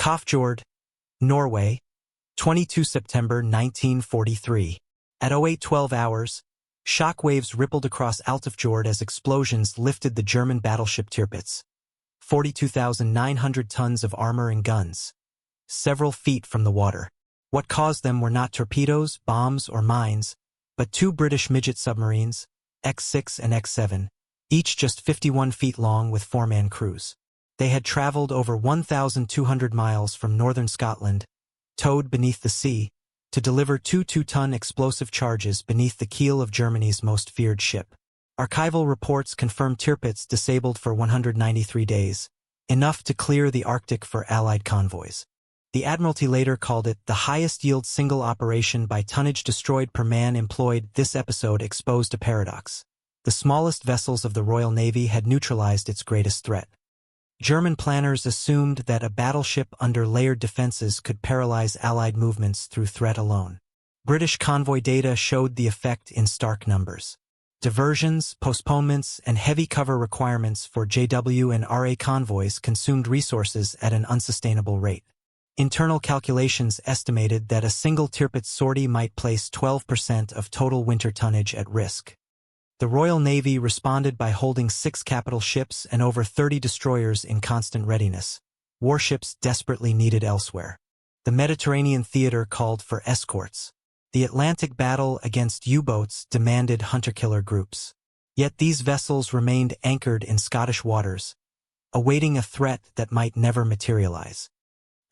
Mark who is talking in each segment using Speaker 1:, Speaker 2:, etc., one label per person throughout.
Speaker 1: Kofjord, Norway, 22 September 1943. At 08:12 hours, shock waves rippled across Altifjord as explosions lifted the German battleship Tirpitz, 42,900 tons of armor and guns, several feet from the water. What caused them were not torpedoes, bombs, or mines, but two British midget submarines, X6 and X7, each just 51 feet long with four-man crews. They had traveled over 1,200 miles from northern Scotland, towed beneath the sea, to deliver two 2-ton explosive charges beneath the keel of Germany's most feared ship. Archival reports confirm Tirpitz disabled for 193 days, enough to clear the Arctic for Allied convoys. The Admiralty later called it the highest-yield single operation by tonnage destroyed per man employed. This episode exposed a paradox. The smallest vessels of the Royal Navy had neutralized its greatest threat. German planners assumed that a battleship under layered defenses could paralyze Allied movements through threat alone. British convoy data showed the effect in stark numbers. Diversions, postponements, and heavy cover requirements for JW and RA convoys consumed resources at an unsustainable rate. Internal calculations estimated that a single Tirpitz sortie might place 12% of total winter tonnage at risk. The Royal Navy responded by holding 6 capital ships and over 30 destroyers in constant readiness, warships desperately needed elsewhere. The Mediterranean theater called for escorts. The Atlantic battle against U-boats demanded hunter-killer groups. Yet these vessels remained anchored in Scottish waters, awaiting a threat that might never materialize.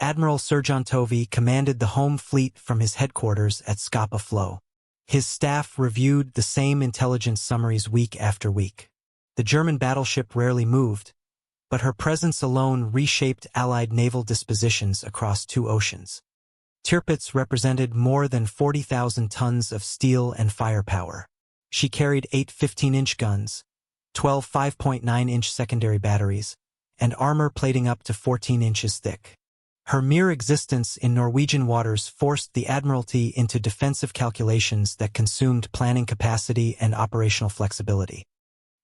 Speaker 1: Admiral Sir John Tovey commanded the home fleet from his headquarters at Scapa Flow. His staff reviewed the same intelligence summaries week after week. The German battleship rarely moved, but her presence alone reshaped Allied naval dispositions across 2 oceans. Tirpitz represented more than 40,000 tons of steel and firepower. She carried 8 15-inch guns, 12 5.9-inch secondary batteries, and armor plating up to 14 inches thick. Her mere existence in Norwegian waters forced the Admiralty into defensive calculations that consumed planning capacity and operational flexibility.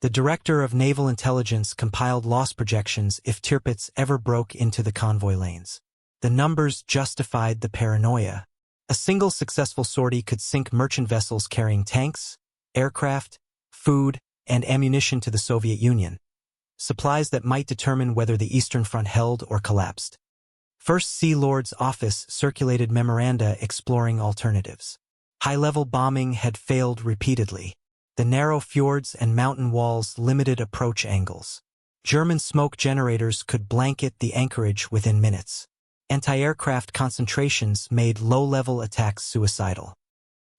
Speaker 1: The Director of Naval Intelligence compiled loss projections if Tirpitz ever broke into the convoy lanes. The numbers justified the paranoia. A single successful sortie could sink merchant vessels carrying tanks, aircraft, food, and ammunition to the Soviet Union, supplies that might determine whether the Eastern Front held or collapsed. First Sea Lord's office circulated memoranda exploring alternatives. High-level bombing had failed repeatedly. The narrow fjords and mountain walls limited approach angles. German smoke generators could blanket the anchorage within minutes. Anti-aircraft concentrations made low-level attacks suicidal.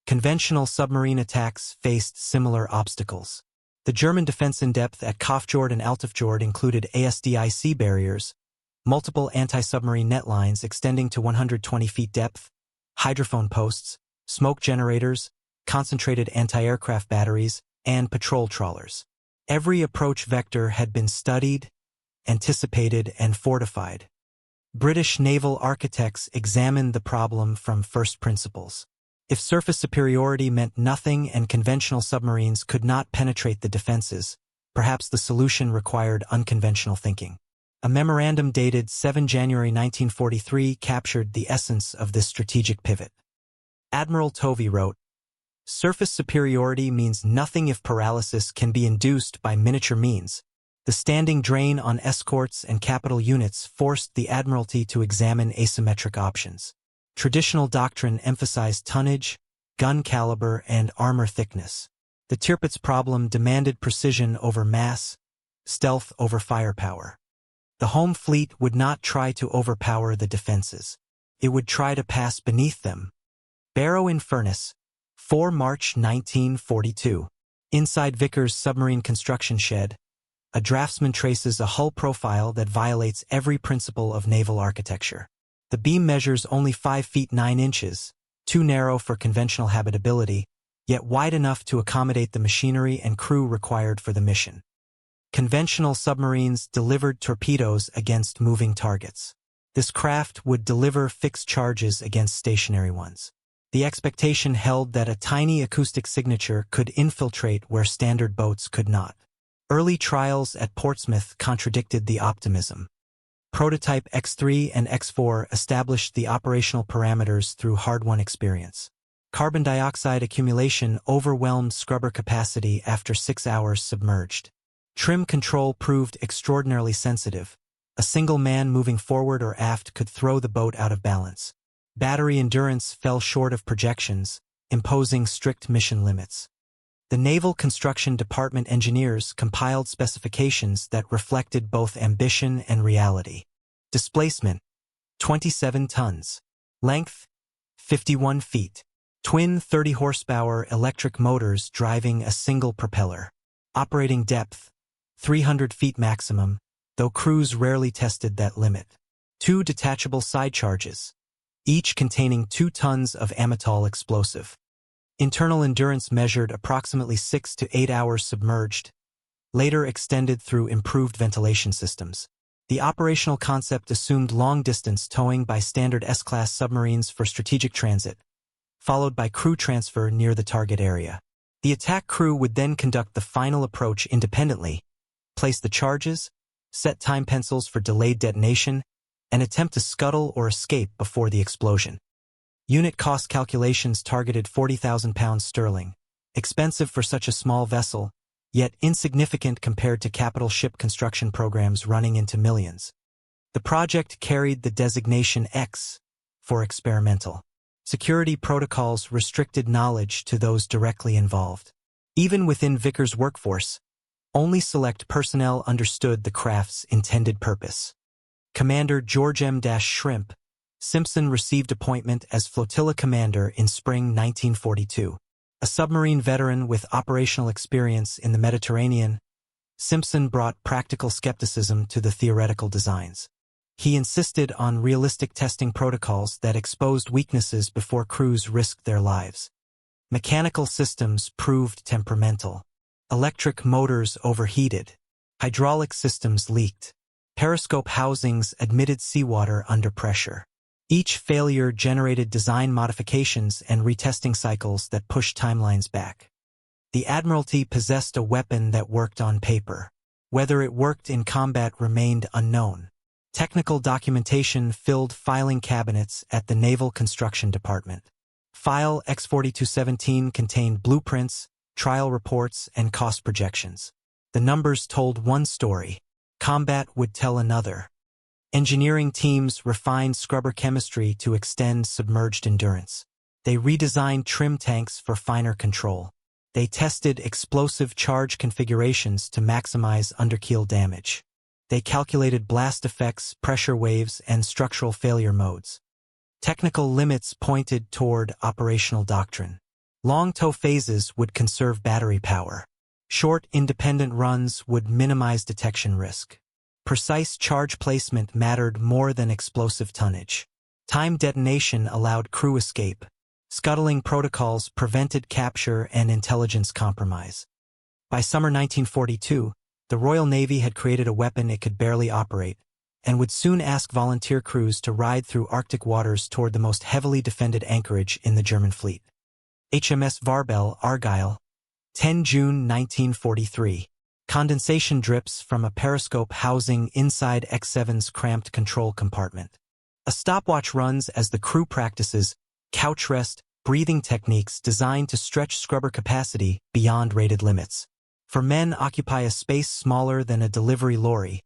Speaker 1: Conventional submarine attacks faced similar obstacles. The German defense in depth at Kofjord and Altifjord included ASDIC barriers, multiple anti-submarine net lines extending to 120 feet depth, hydrophone posts, smoke generators, concentrated anti-aircraft batteries, and patrol trawlers. Every approach vector had been studied, anticipated, and fortified. British naval architects examined the problem from first principles. If surface superiority meant nothing and conventional submarines could not penetrate the defenses, perhaps the solution required unconventional thinking. A memorandum dated 7 January 1943 captured the essence of this strategic pivot. Admiral Tovey wrote, "Surface superiority means nothing if paralysis can be induced by miniature means. The standing drain on escorts and capital units forced the Admiralty to examine asymmetric options. Traditional doctrine emphasized tonnage, gun caliber, and armor thickness. The Tirpitz problem demanded precision over mass, stealth over firepower. The home fleet would not try to overpower the defenses. It would try to pass beneath them." Barrow in Furnace, 4 March 1942. Inside Vickers' submarine construction shed, a draftsman traces a hull profile that violates every principle of naval architecture. The beam measures only 5 feet 9 inches, too narrow for conventional habitability, yet wide enough to accommodate the machinery and crew required for the mission. Conventional submarines delivered torpedoes against moving targets. This craft would deliver fixed charges against stationary ones. The expectation held that a tiny acoustic signature could infiltrate where standard boats could not. Early trials at Portsmouth contradicted the optimism. Prototype X3 and X4 established the operational parameters through hard-won experience. Carbon dioxide accumulation overwhelmed scrubber capacity after 6 hours submerged. Trim control proved extraordinarily sensitive. A single man moving forward or aft could throw the boat out of balance. Battery endurance fell short of projections, imposing strict mission limits. The Naval Construction Department engineers compiled specifications that reflected both ambition and reality. Displacement, 27 tons. Length, 51 feet. Twin 30-horsepower electric motors driving a single propeller. Operating depth, 300 feet maximum, though crews rarely tested that limit. 2 detachable side charges, each containing 2 tons of amytal explosive. Internal endurance measured approximately 6 to 8 hours submerged, later extended through improved ventilation systems. The operational concept assumed long-distance towing by standard S-class submarines for strategic transit, followed by crew transfer near the target area. The attack crew would then conduct the final approach independently, place the charges, set time pencils for delayed detonation, and attempt to scuttle or escape before the explosion. Unit cost calculations targeted £40,000 sterling, expensive for such a small vessel, yet insignificant compared to capital ship construction programs running into millions. The project carried the designation X for experimental. Security protocols restricted knowledge to those directly involved. Even within Vickers' workforce, only select personnel understood the craft's intended purpose. Commander George M. Shrimp Simpson received appointment as flotilla commander in spring 1942. A submarine veteran with operational experience in the Mediterranean, Simpson brought practical skepticism to the theoretical designs. He insisted on realistic testing protocols that exposed weaknesses before crews risked their lives. Mechanical systems proved temperamental. Electric motors overheated. Hydraulic systems leaked. Periscope housings admitted seawater under pressure. Each failure generated design modifications and retesting cycles that pushed timelines back. The Admiralty possessed a weapon that worked on paper. Whether it worked in combat remained unknown. Technical documentation filled filing cabinets at the Naval Construction Department. File X4217 contained blueprints, trial reports, and cost projections. The numbers told one story. Combat would tell another. Engineering teams refined scrubber chemistry to extend submerged endurance. They redesigned trim tanks for finer control. They tested explosive charge configurations to maximize underkeel damage. They calculated blast effects, pressure waves, and structural failure modes. Technical limits pointed toward operational doctrine. Long tow phases would conserve battery power. Short, independent runs would minimize detection risk. Precise charge placement mattered more than explosive tonnage. Time detonation allowed crew escape. Scuttling protocols prevented capture and intelligence compromise. By summer 1942, the Royal Navy had created a weapon it could barely operate, and would soon ask volunteer crews to ride through Arctic waters toward the most heavily defended anchorage in the German fleet. HMS Varbel, Argyll, 10 June 1943. Condensation drips from a periscope housing inside X7's cramped control compartment. A stopwatch runs as the crew practices couch rest, breathing techniques designed to stretch scrubber capacity beyond rated limits. For men occupy a space smaller than a delivery lorry,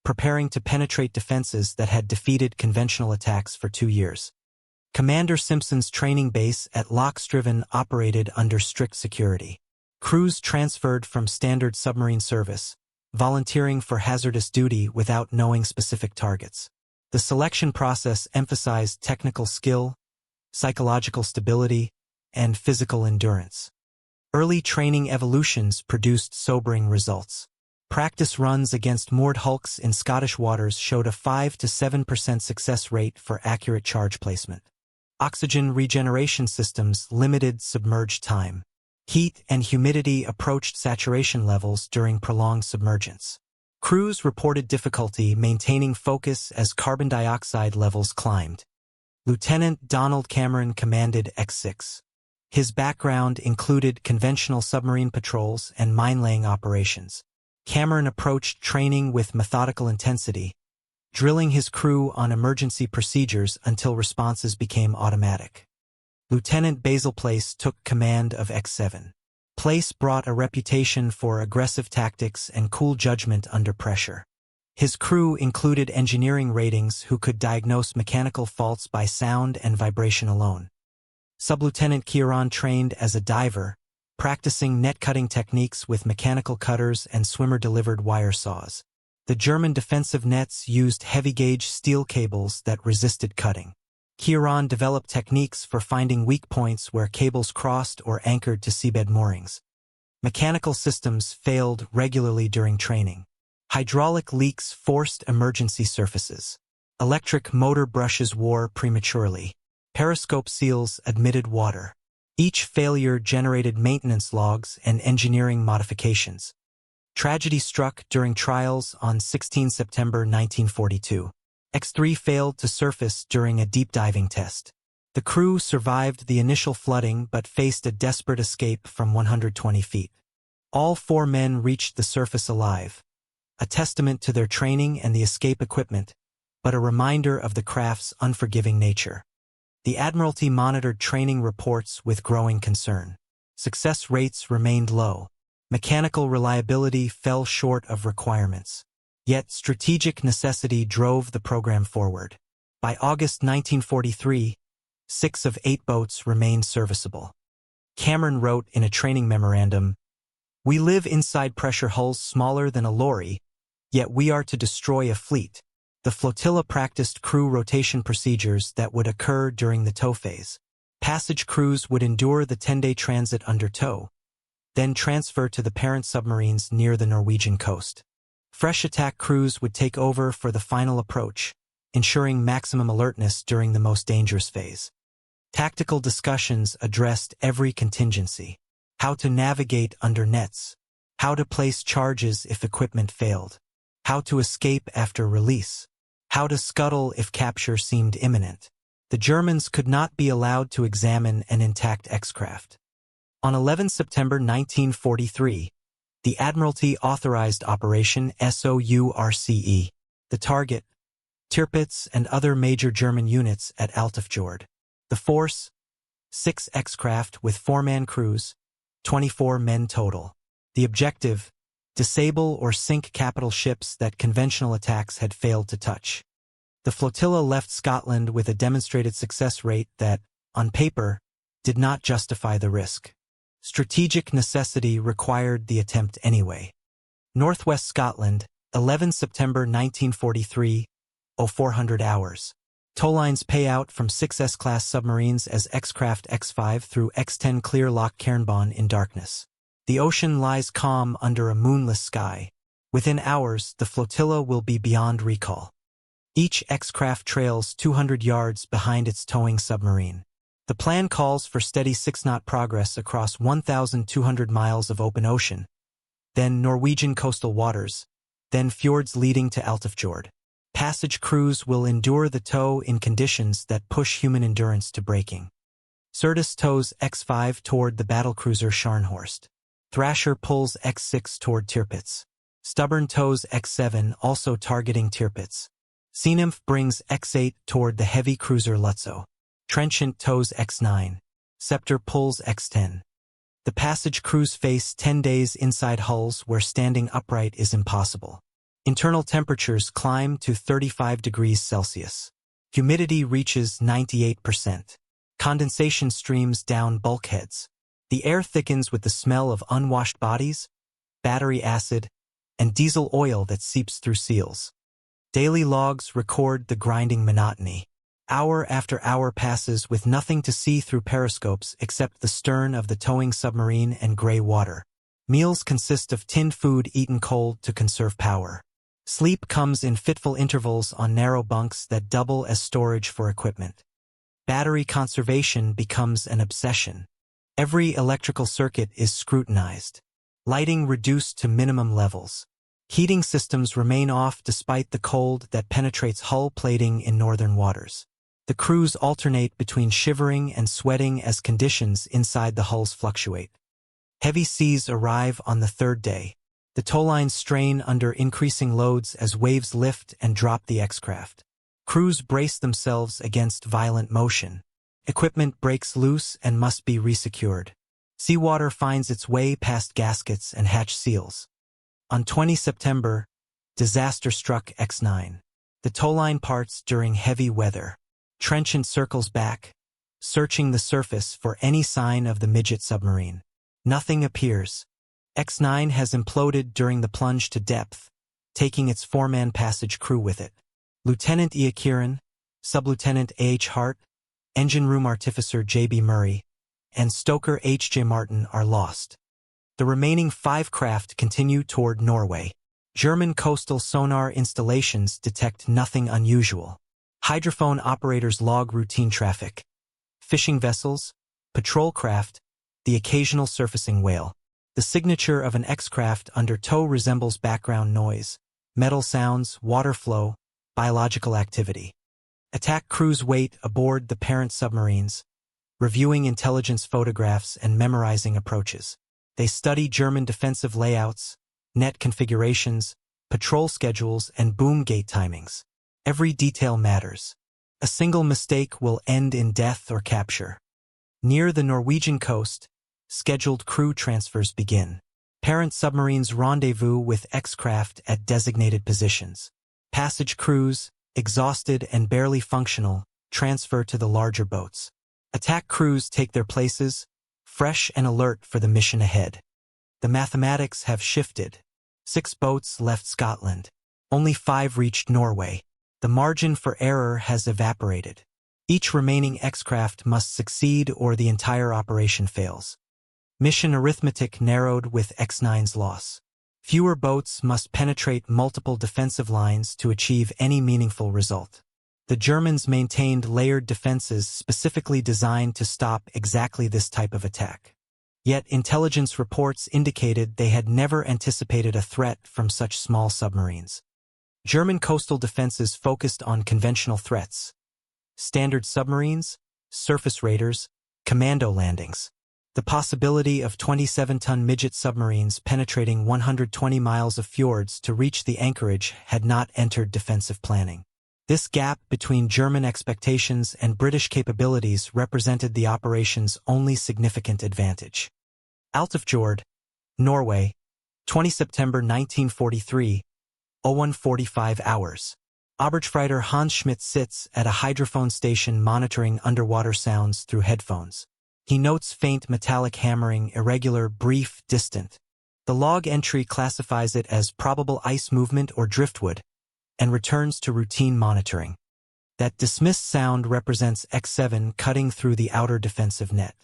Speaker 1: preparing to penetrate defenses that had defeated conventional attacks for 2 years. Commander Simpson's training base at Lochstriven operated under strict security. Crews transferred from standard submarine service, volunteering for hazardous duty without knowing specific targets. The selection process emphasized technical skill, psychological stability, and physical endurance. Early training evolutions produced sobering results. Practice runs against moored hulks in Scottish waters showed a 5 to 7% success rate for accurate charge placement. Oxygen regeneration systems limited submerged time. Heat and humidity approached saturation levels during prolonged submergence. Crews reported difficulty maintaining focus as carbon dioxide levels climbed. Lieutenant Donald Cameron commanded X6. His background included conventional submarine patrols and mine-laying operations. Cameron approached training with methodical intensity, drilling his crew on emergency procedures until responses became automatic. Lieutenant Basil Place took command of X7. Place brought a reputation for aggressive tactics and cool judgment under pressure. His crew included engineering ratings who could diagnose mechanical faults by sound and vibration alone. Sub-Lieutenant Kieran trained as a diver, practicing net-cutting techniques with mechanical cutters and swimmer-delivered wire saws. The German defensive nets used heavy-gauge steel cables that resisted cutting. Kieran developed techniques for finding weak points where cables crossed or anchored to seabed moorings. Mechanical systems failed regularly during training. Hydraulic leaks forced emergency surfaces. Electric motor brushes wore prematurely. Periscope seals admitted water. Each failure generated maintenance logs and engineering modifications. Tragedy struck during trials on 16 September 1942. X3 failed to surface during a deep diving test. The crew survived the initial flooding but faced a desperate escape from 120 feet. All 4 men reached the surface alive, a testament to their training and the escape equipment, but a reminder of the craft's unforgiving nature. The Admiralty monitored training reports with growing concern. Success rates remained low. Mechanical reliability fell short of requirements. Yet strategic necessity drove the program forward. By August 1943, 6 of 8 boats remained serviceable. Cameron wrote in a training memorandum, "We live inside pressure hulls smaller than a lorry, yet we are to destroy a fleet." The flotilla practiced crew rotation procedures that would occur during the tow phase. Passage crews would endure the 10-day transit under tow, then transfer to the parent submarines near the Norwegian coast. Fresh attack crews would take over for the final approach, ensuring maximum alertness during the most dangerous phase. Tactical discussions addressed every contingency: how to navigate under nets, how to place charges if equipment failed, how to escape after release, how to scuttle if capture seemed imminent. The Germans could not be allowed to examine an intact X-craft. On 11 September 1943, the Admiralty authorized Operation SOURCE. The target, Tirpitz and other major German units at Altafjord. The force, 6 X-craft with 4-man crews, 24 men total. The objective, disable or sink capital ships that conventional attacks had failed to touch. The flotilla left Scotland with a demonstrated success rate that, on paper, did not justify the risk. Strategic necessity required the attempt anyway. Northwest Scotland, 11 September 1943, 0400 hours. Towlines pay out from 6 S-class submarines as X-craft X5 through X10 clear Loch Cairnbawn in darkness. The ocean lies calm under a moonless sky. Within hours, the flotilla will be beyond recall. Each X-craft trails 200 yards behind its towing submarine. The plan calls for steady 6-knot progress across 1,200 miles of open ocean, then Norwegian coastal waters, then fjords leading to Altafjord. Passage crews will endure the tow in conditions that push human endurance to breaking. Surdus tows X5 toward the battlecruiser Scharnhorst. Thrasher pulls X6 toward Tirpitz. Stubborn tows X7, also targeting Tirpitz. Seanymph brings X8 toward the heavy cruiser Lutzow. Trenchant tows X9. Scepter pulls X10. The passage crews face 10 days inside hulls where standing upright is impossible. Internal temperatures climb to 35 degrees Celsius. Humidity reaches 98%. Condensation streams down bulkheads. The air thickens with the smell of unwashed bodies, battery acid, and diesel oil that seeps through seals. Daily logs record the grinding monotony. Hour after hour passes with nothing to see through periscopes except the stern of the towing submarine and gray water. Meals consist of tinned food eaten cold to conserve power. Sleep comes in fitful intervals on narrow bunks that double as storage for equipment. Battery conservation becomes an obsession. Every electrical circuit is scrutinized. Lighting reduced to minimum levels. Heating systems remain off despite the cold that penetrates hull plating in northern waters. The crews alternate between shivering and sweating as conditions inside the hulls fluctuate. Heavy seas arrive on the 3rd day. The towlines strain under increasing loads as waves lift and drop the X-craft. Crews brace themselves against violent motion. Equipment breaks loose and must be resecured. Seawater finds its way past gaskets and hatch seals. On 20 September, disaster struck X9. The towline parts during heavy weather. Trenchant circles back, searching the surface for any sign of the midget submarine. Nothing appears. X9 has imploded during the plunge to depth, taking its four-man passage crew with it. Lieutenant E. Kieran, Sub-Lieutenant A. H. Hart, Engine Room Artificer J. B. Murray, and Stoker H. J. Martin are lost. The remaining 5 craft continue toward Norway. German coastal sonar installations detect nothing unusual. Hydrophone operators log routine traffic. Fishing vessels, patrol craft, the occasional surfacing whale. The signature of an X-craft under tow resembles background noise, metal sounds, water flow, biological activity. Attack crews wait aboard the parent submarines, reviewing intelligence photographs and memorizing approaches. They study German defensive layouts, net configurations, patrol schedules, and boom gate timings. Every detail matters. A single mistake will end in death or capture. Near the Norwegian coast, scheduled crew transfers begin. Parent submarines rendezvous with X-craft at designated positions. Passage crews, exhausted and barely functional, transfer to the larger boats. Attack crews take their places, fresh and alert for the mission ahead. The mathematics have shifted. 6 boats left Scotland. Only 5 reached Norway. The margin for error has evaporated. Each remaining X-craft must succeed or the entire operation fails. Mission arithmetic narrowed with X9's loss. Fewer boats must penetrate multiple defensive lines to achieve any meaningful result. The Germans maintained layered defenses specifically designed to stop exactly this type of attack. Yet intelligence reports indicated they had never anticipated a threat from such small submarines. German coastal defenses focused on conventional threats: standard submarines, surface raiders, commando landings. The possibility of 27-ton midget submarines penetrating 120 miles of fjords to reach the anchorage had not entered defensive planning. This gap between German expectations and British capabilities represented the operation's only significant advantage. Altifjord, Norway, 20 September 1943, 01:45 hours. Oberstfreiter Hans Schmidt sits at a hydrophone station monitoring underwater sounds through headphones. He notes faint metallic hammering, irregular, brief, distant. The log entry classifies it as probable ice movement or driftwood, and returns to routine monitoring. That dismissed sound represents X7 cutting through the outer defensive net.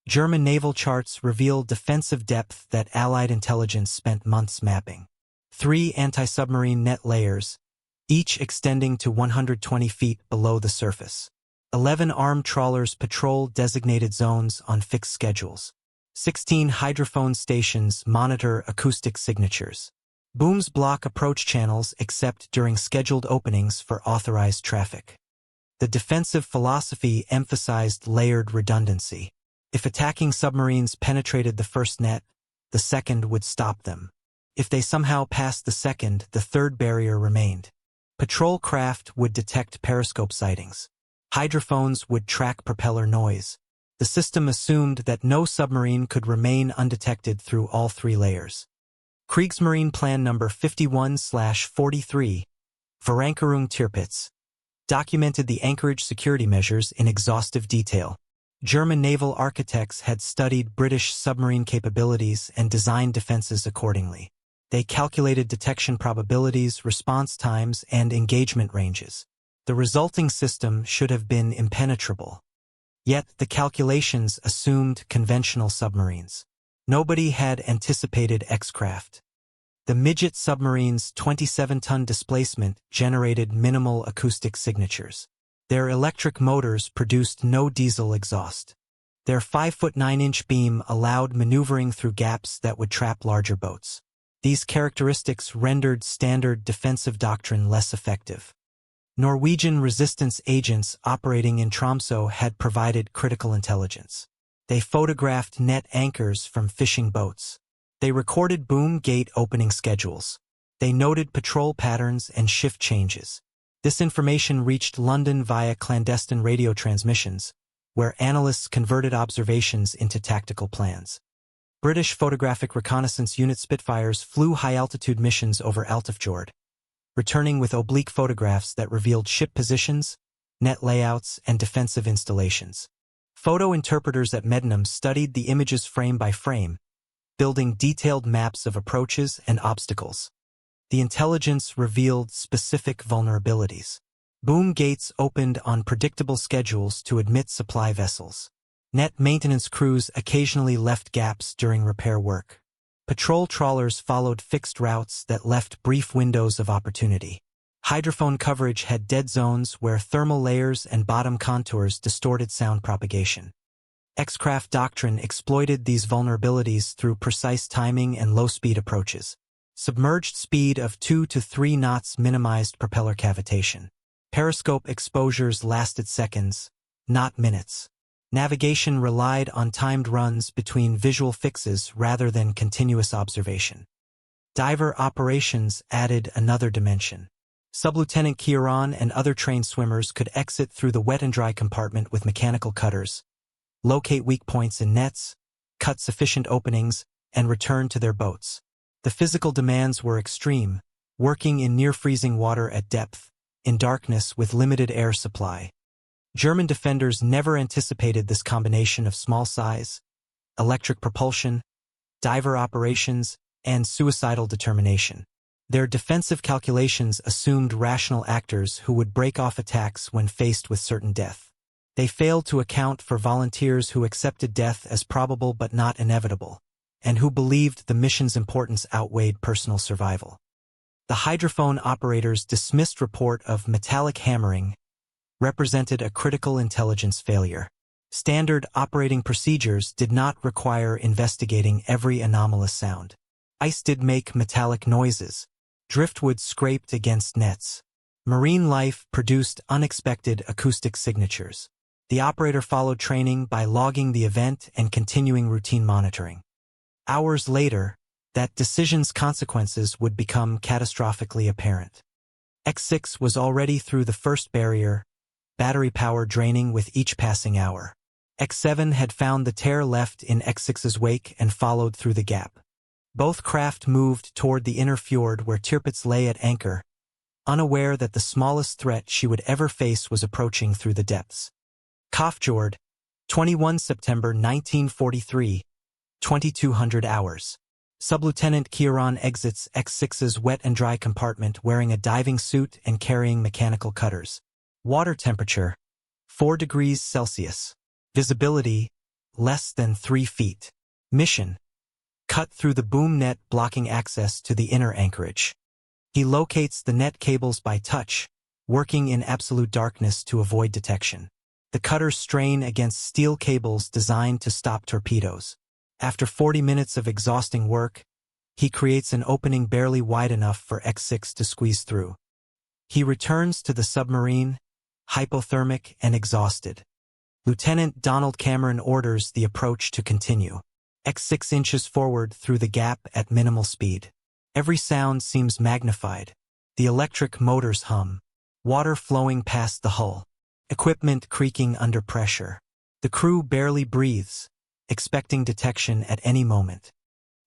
Speaker 1: German naval charts reveal defensive depth that Allied intelligence spent months mapping. 3 anti-submarine net layers, each extending to 120 feet below the surface. 11 armed trawlers patrol designated zones on fixed schedules. 16 hydrophone stations monitor acoustic signatures. Booms block approach channels except during scheduled openings for authorized traffic. The defensive philosophy emphasized layered redundancy. If attacking submarines penetrated the first net, the second would stop them. If they somehow passed the second, the third barrier remained. Patrol craft would detect periscope sightings. Hydrophones would track propeller noise. The system assumed that no submarine could remain undetected through all 3 layers. Kriegsmarine Plan No. 51/43, Verankerung Tirpitz, documented the anchorage security measures in exhaustive detail. German naval architects had studied British submarine capabilities and designed defenses accordingly. They calculated detection probabilities, response times, and engagement ranges. The resulting system should have been impenetrable. Yet the calculations assumed conventional submarines. Nobody had anticipated X-craft. The midget submarine's 27-ton displacement generated minimal acoustic signatures. Their electric motors produced no diesel exhaust. Their 5'9" beam allowed maneuvering through gaps that would trap larger boats. These characteristics rendered standard defensive doctrine less effective. Norwegian resistance agents operating in Tromsø had provided critical intelligence. They photographed net anchors from fishing boats. They recorded boom gate opening schedules. They noted patrol patterns and shift changes. This information reached London via clandestine radio transmissions, where analysts converted observations into tactical plans. British Photographic Reconnaissance Unit Spitfires flew high-altitude missions over Fjord, returning with oblique photographs that revealed ship positions, net layouts, and defensive installations. Photo interpreters at Medmenham studied the images frame by frame, building detailed maps of approaches and obstacles. The intelligence revealed specific vulnerabilities. Boom gates opened on predictable schedules to admit supply vessels. Net maintenance crews occasionally left gaps during repair work. Patrol trawlers followed fixed routes that left brief windows of opportunity. Hydrophone coverage had dead zones where thermal layers and bottom contours distorted sound propagation. X-craft doctrine exploited these vulnerabilities through precise timing and low-speed approaches. Submerged speed of 2 to 3 knots minimized propeller cavitation. Periscope exposures lasted seconds, not minutes. Navigation relied on timed runs between visual fixes rather than continuous observation. Diver operations added another dimension. Sub-Lieutenant Kieran and other trained swimmers could exit through the wet and dry compartment with mechanical cutters, locate weak points in nets, cut sufficient openings, and return to their boats. The physical demands were extreme, working in near-freezing water at depth, in darkness with limited air supply. German defenders never anticipated this combination of small size, electric propulsion, diver operations, and suicidal determination. Their defensive calculations assumed rational actors who would break off attacks when faced with certain death. They failed to account for volunteers who accepted death as probable but not inevitable, and who believed the mission's importance outweighed personal survival. The hydrophone operators' dismissed report of metallic hammering represented a critical intelligence failure. Standard operating procedures did not require investigating every anomalous sound. Ice did make metallic noises. Driftwood scraped against nets. Marine life produced unexpected acoustic signatures. The operator followed training by logging the event and continuing routine monitoring. Hours later, that decision's consequences would become catastrophically apparent. X6 was already through the first barrier, battery power draining with each passing hour. X7 had found the tear left in X6's wake and followed through the gap. Both craft moved toward the inner fjord where Tirpitz lay at anchor, unaware that the smallest threat she would ever face was approaching through the depths. Fjord, 21 September 1943, 2200 hours. Sub-Lieutenant Kieran exits X6's wet and dry compartment wearing a diving suit and carrying mechanical cutters. Water temperature, 4 degrees Celsius. Visibility, less than 3 feet. Mission, cut through the boom net blocking access to the inner anchorage. He locates the net cables by touch, working in absolute darkness to avoid detection. The cutters strain against steel cables designed to stop torpedoes. After 40 minutes of exhausting work, he creates an opening barely wide enough for X6 to squeeze through. He returns to the submarine, hypothermic and exhausted. Lieutenant Donald Cameron orders the approach to continue. X6 inches forward through the gap at minimal speed. Every sound seems magnified. The electric motors hum. Water flowing past the hull. Equipment creaking under pressure. The crew barely breathes, expecting detection at any moment.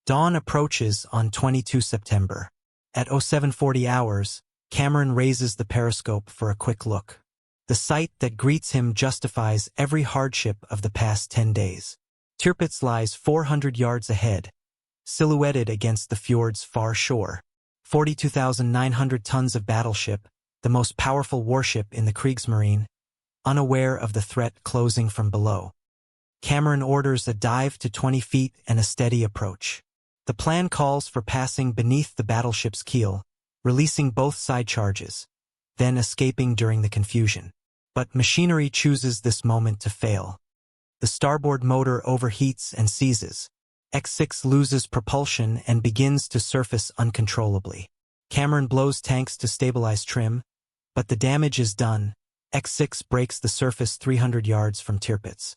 Speaker 1: Dawn approaches on 22 September. At 0740 hours, Cameron raises the periscope for a quick look. The sight that greets him justifies every hardship of the past 10 days. Tirpitz lies 400 yards ahead, silhouetted against the fjord's far shore. 42,900 tons of battleship, the most powerful warship in the Kriegsmarine, unaware of the threat closing from below. Cameron orders a dive to 20 feet and a steady approach. The plan calls for passing beneath the battleship's keel, releasing both side charges, then escaping during the confusion. But machinery chooses this moment to fail. The starboard motor overheats and seizes. X6 loses propulsion and begins to surface uncontrollably. Cameron blows tanks to stabilize trim, but the damage is done. X6 breaks the surface 300 yards from Tirpitz.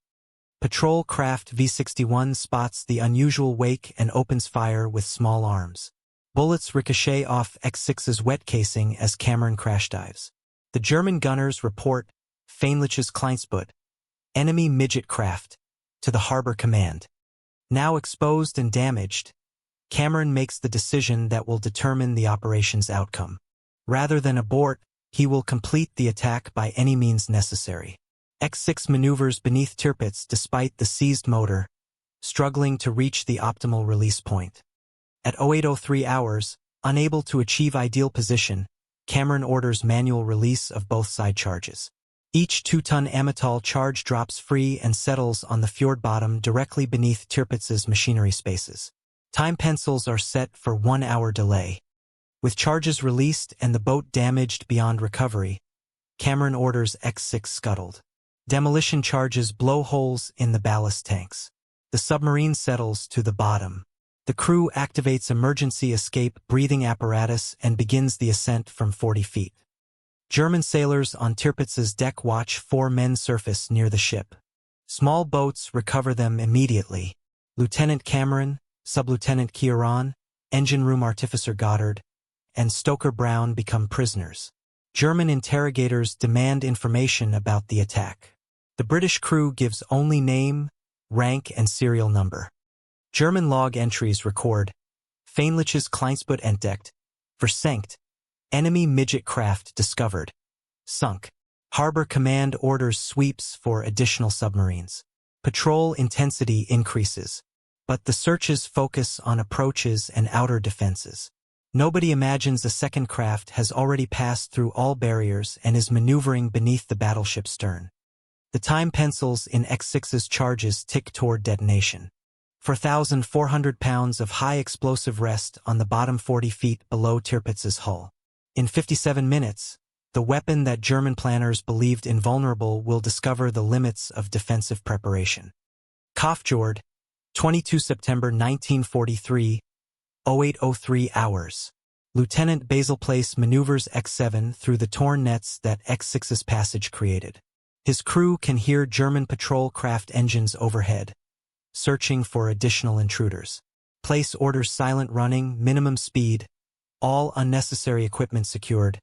Speaker 1: Patrol craft V-61 spots the unusual wake and opens fire with small arms. Bullets ricochet off X-6's wet casing as Cameron crash dives. The German gunners report feindliches Kleinstboot, enemy midget craft, to the harbor command. Now exposed and damaged, Cameron makes the decision that will determine the operation's outcome. Rather than abort, he will complete the attack by any means necessary. X-6 maneuvers beneath Tirpitz despite the seized motor, struggling to reach the optimal release point. At 08:03 hours, unable to achieve ideal position, Cameron orders manual release of both side charges. Each 2-ton Amitol charge drops free and settles on the fjord bottom directly beneath Tirpitz's machinery spaces. Time pencils are set for 1 hour delay. With charges released and the boat damaged beyond recovery, Cameron orders X-6 scuttled. Demolition charges blow holes in the ballast tanks. The submarine settles to the bottom. The crew activates emergency escape breathing apparatus and begins the ascent from 40 feet. German sailors on Tirpitz's deck watch 4 men surface near the ship. Small boats recover them immediately. Lieutenant Cameron, Sub-Lieutenant Kieran, engine room artificer Goddard, and Stoker Brown become prisoners. German interrogators demand information about the attack. The British crew gives only name, rank, and serial number. German log entries record feindliches Kleinstboot entdeckt, versenkt, enemy midget craft discovered, sunk. Harbor command orders sweeps for additional submarines. Patrol intensity increases, but the searches focus on approaches and outer defenses. Nobody imagines a second craft has already passed through all barriers and is maneuvering beneath the battleship's stern. The time pencils in X-6's charges tick toward detonation. 4,400 pounds of high explosive rest on the bottom 40 feet below Tirpitz's hull. In 57 minutes, the weapon that German planners believed invulnerable will discover the limits of defensive preparation. Fjord, 22 September 1943, 08:03 hours. Lieutenant Basil Place maneuvers X-7 through the torn nets that X-6's passage created. His crew can hear German patrol craft engines overhead, searching for additional intruders. Place orders silent running, minimum speed, all unnecessary equipment secured,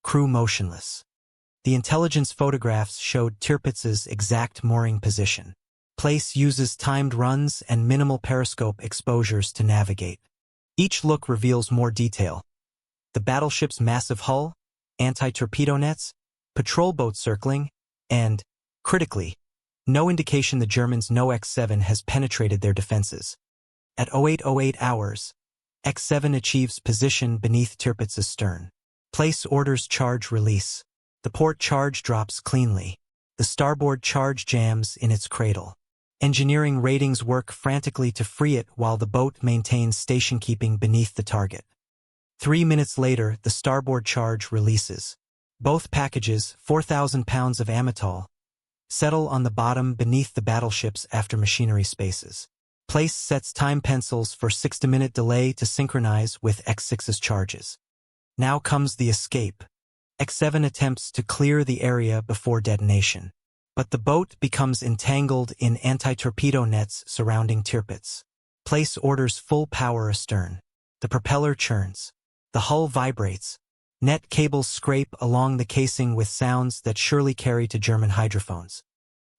Speaker 1: crew motionless. The intelligence photographs showed Tirpitz's exact mooring position. Place uses timed runs and minimal periscope exposures to navigate. Each look reveals more detail. The battleship's massive hull, anti-torpedo nets, patrol boats circling, and, critically, no indication the Germans know X-7 has penetrated their defenses. At 08:08 hours, X-7 achieves position beneath Tirpitz's stern. Place orders charge release. The port charge drops cleanly. The starboard charge jams in its cradle. Engineering ratings work frantically to free it while the boat maintains station keeping beneath the target. 3 minutes later, the starboard charge releases. Both packages, 4,000 pounds of Amitol, settle on the bottom beneath the battleships after machinery spaces. Place sets time pencils for 60-minute delay to synchronize with X-6's charges. Now comes the escape. X-7 attempts to clear the area before detonation, but the boat becomes entangled in anti-torpedo nets surrounding Tirpitz. Place orders full power astern. The propeller churns. The hull vibrates. Net cables scrape along the casing with sounds that surely carry to German hydrophones.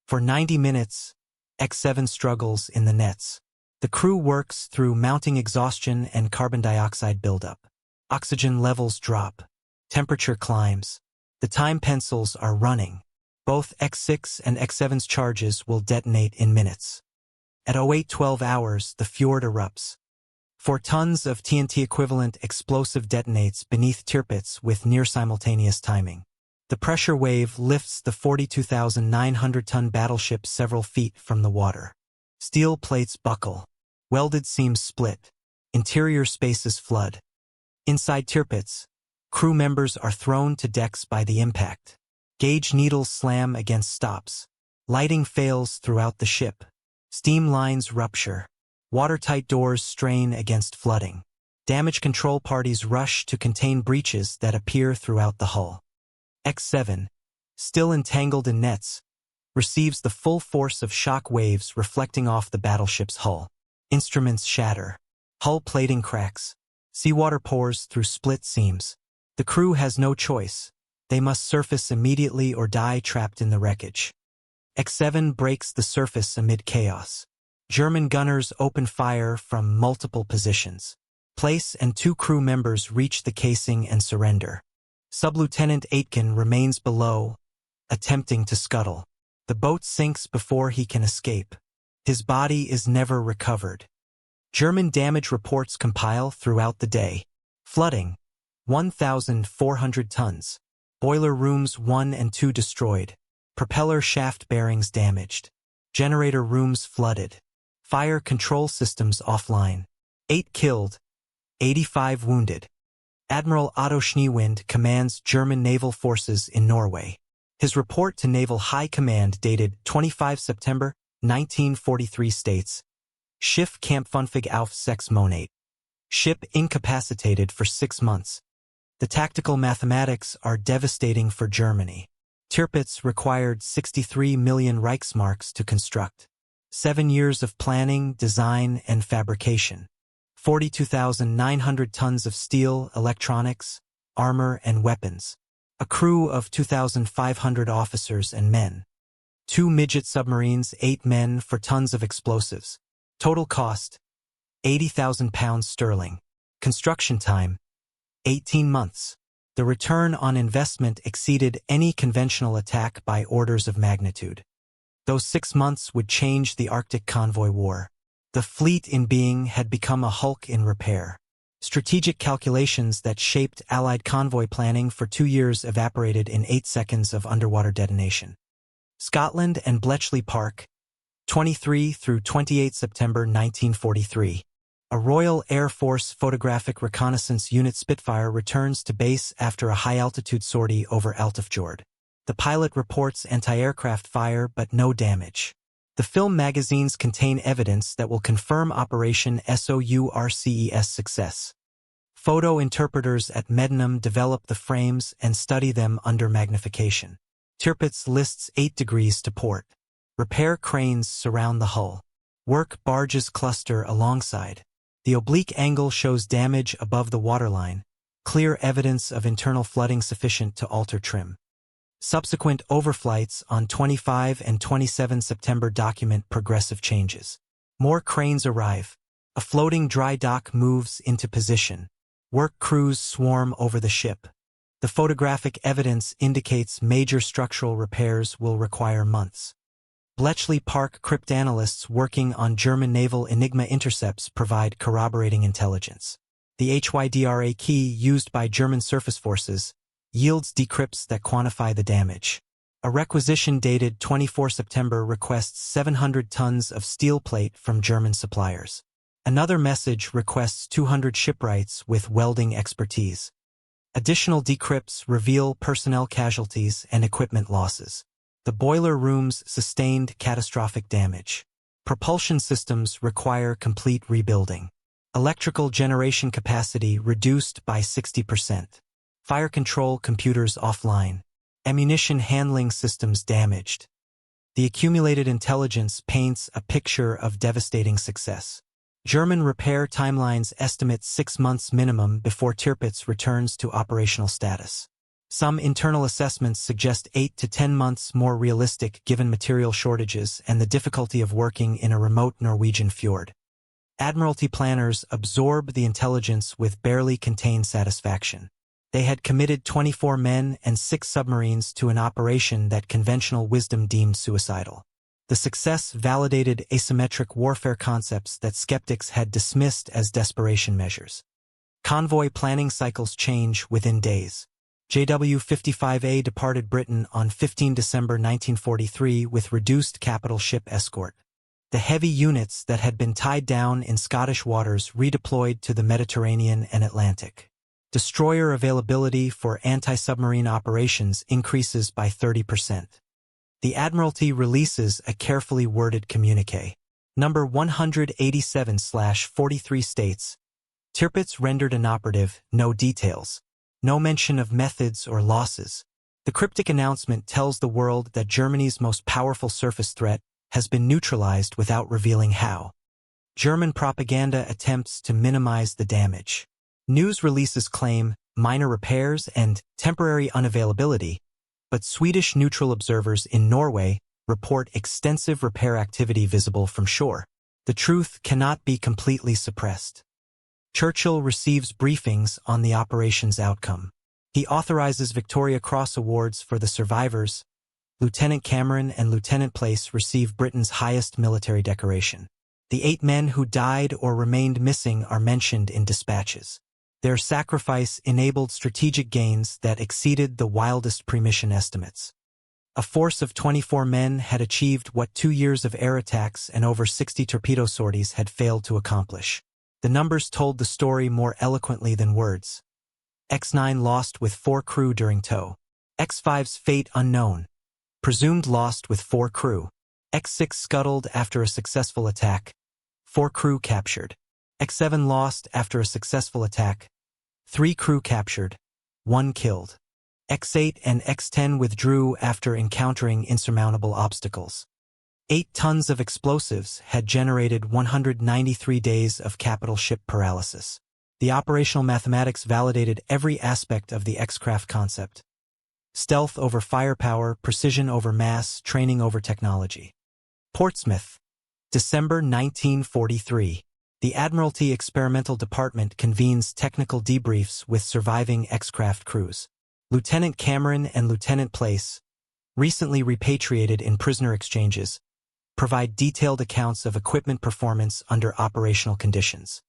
Speaker 1: For 90 minutes, X-7 struggles in the nets. The crew works through mounting exhaustion and carbon dioxide buildup. Oxygen levels drop. Temperature climbs. The time pencils are running. Both X-6 and X-7's charges will detonate in minutes. At 08:12 hours, the fjord erupts. 4 tons of TNT-equivalent explosive detonates beneath Tirpitz with near-simultaneous timing. The pressure wave lifts the 42,900-ton battleship several feet from the water. Steel plates buckle. Welded seams split. Interior spaces flood. Inside Tirpitz, crew members are thrown to decks by the impact. Gauge needles slam against stops. Lighting fails throughout the ship. Steam lines rupture. Watertight doors strain against flooding. Damage control parties rush to contain breaches that appear throughout the hull. X-7, still entangled in nets, receives the full force of shock waves reflecting off the battleship's hull. Instruments shatter. Hull plating cracks. Seawater pours through split seams. The crew has no choice. They must surface immediately or die trapped in the wreckage. X7 breaks the surface amid chaos. German gunners open fire from multiple positions. Place and 2 crew members reach the casing and surrender. Sub-Lieutenant Aitken remains below, attempting to scuttle. The boat sinks before he can escape. His body is never recovered. German damage reports compile throughout the day. Flooding, 1,400 tons. Boiler rooms 1 and 2 destroyed. Propeller shaft bearings damaged. Generator rooms flooded. Fire control systems offline. 8 killed. 85 wounded. Admiral Otto Schneewind commands German naval forces in Norway. His report to Naval High Command dated 25 September 1943 states, Schiff kampfunfähig auf 6 Monate. Ship incapacitated for 6 months. The tactical mathematics are devastating for Germany. Tirpitz required 63 million Reichsmarks to construct. 7 years of planning, design, and fabrication. 42,900 tons of steel, electronics, armor, and weapons. A crew of 2,500 officers and men. 2 midget submarines, 8 men for tons of explosives. Total cost, £80,000 sterling. Construction time, 18 months. The return on investment exceeded any conventional attack by orders of magnitude. Those 6 months would change the Arctic convoy war. The fleet in being had become a hulk in repair. Strategic calculations that shaped Allied convoy planning for 2 years evaporated in 8 seconds of underwater detonation. Scotland and Bletchley Park, 23 through 28 September 1943. A Royal Air Force Photographic Reconnaissance Unit Spitfire returns to base after a high-altitude sortie over Altifjord. The pilot reports anti-aircraft fire but no damage. The film magazines contain evidence that will confirm Operation SOURCES success. Photo interpreters at Medmenham develop the frames and study them under magnification. Tirpitz lists 8 degrees to port. Repair cranes surround the hull. Work barges cluster alongside. The oblique angle shows damage above the waterline, clear evidence of internal flooding sufficient to alter trim. Subsequent overflights on 25 and 27 September document progressive changes. More cranes arrive. A floating dry dock moves into position. Work crews swarm over the ship. The photographic evidence indicates major structural repairs will require months. Bletchley Park cryptanalysts working on German naval Enigma intercepts provide corroborating intelligence. The HYDRA key used by German surface forces yields decrypts that quantify the damage. A requisition dated 24 September requests 700 tons of steel plate from German suppliers. Another message requests 200 shipwrights with welding expertise. Additional decrypts reveal personnel casualties and equipment losses. The boiler rooms sustained catastrophic damage. Propulsion systems require complete rebuilding. Electrical generation capacity reduced by 60%. Fire control computers offline. Ammunition handling systems damaged. The accumulated intelligence paints a picture of devastating success. German repair timelines estimate 6 months minimum before Tirpitz returns to operational status. Some internal assessments suggest 8 to 10 months more realistic given material shortages and the difficulty of working in a remote Norwegian fjord. Admiralty planners absorb the intelligence with barely contained satisfaction. They had committed 24 men and 6 submarines to an operation that conventional wisdom deemed suicidal. The success validated asymmetric warfare concepts that skeptics had dismissed as desperation measures. Convoy planning cycles change within days. JW-55A departed Britain on 15 December 1943 with reduced capital ship escort. The heavy units that had been tied down in Scottish waters redeployed to the Mediterranean and Atlantic. Destroyer availability for anti-submarine operations increases by 30%. The Admiralty releases a carefully worded communiqué. Number 187/43 states, Tirpitz rendered inoperative, no details. No mention of methods or losses. The The cryptic announcement tells the world that Germany's most powerful surface threat has been neutralized without revealing how. German propaganda attempts to minimize the damage. News releases claim minor repairs and temporary unavailability, but Swedish neutral observers in Norway report extensive repair activity visible from shore. The truth cannot be completely suppressed. Churchill receives briefings on the operation's outcome. He authorizes Victoria Cross awards for the survivors. Lieutenant Cameron and Lieutenant Place receive Britain's highest military decoration. The 8 men who died or remained missing are mentioned in dispatches. Their sacrifice enabled strategic gains that exceeded the wildest pre-mission estimates. A force of 24 men had achieved what 2 years of air attacks and over 60 torpedo sorties had failed to accomplish. The numbers told the story more eloquently than words. X-9 lost with 4 crew during tow. X-5's fate unknown. Presumed lost with 4 crew. X-6 scuttled after a successful attack. 4 crew captured. X-7 lost after a successful attack. 3 crew captured. 1 killed. X-8 and X-10 withdrew after encountering insurmountable obstacles. 8 tons of explosives had generated 193 days of capital ship paralysis. The operational mathematics validated every aspect of the X-craft concept. Stealth over firepower, precision over mass, training over technology. Portsmouth, December 1943. The Admiralty Experimental Department convenes technical debriefs with surviving X-craft crews. Lieutenant Cameron and Lieutenant Place, recently repatriated in prisoner exchanges, provide detailed accounts of equipment performance under operational conditions.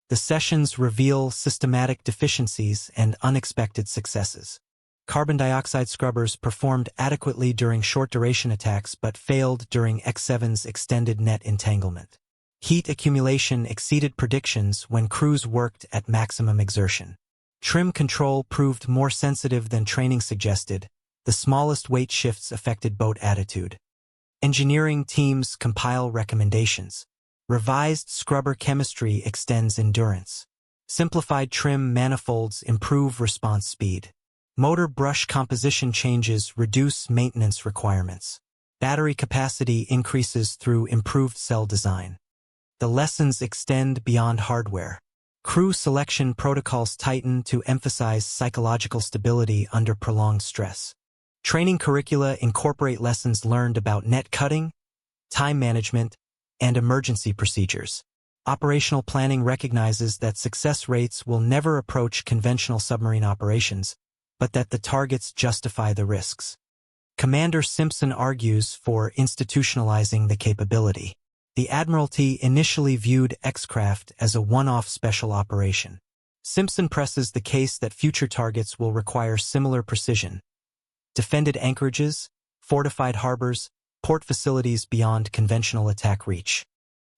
Speaker 1: The sessions reveal systematic deficiencies and unexpected successes. Carbon dioxide scrubbers performed adequately during short-duration attacks but failed during X-7's extended net entanglement. Heat accumulation exceeded predictions when crews worked at maximum exertion. Trim control proved more sensitive than training suggested. The smallest weight shifts affected boat attitude. Engineering teams compile recommendations. Revised scrubber chemistry extends endurance. Simplified trim manifolds improve response speed. Motor brush composition changes reduce maintenance requirements. Battery capacity increases through improved cell design. The lessons extend beyond hardware. Crew selection protocols tighten to emphasize psychological stability under prolonged stress. Training curricula incorporate lessons learned about net cutting, time management, and emergency procedures. Operational planning recognizes that success rates will never approach conventional submarine operations, but that the targets justify the risks. Commander Simpson argues for institutionalizing the capability. The Admiralty initially viewed X-craft as a one-off special operation. Simpson presses the case that future targets will require similar precision. Defended anchorages, fortified harbors, port facilities beyond conventional attack reach.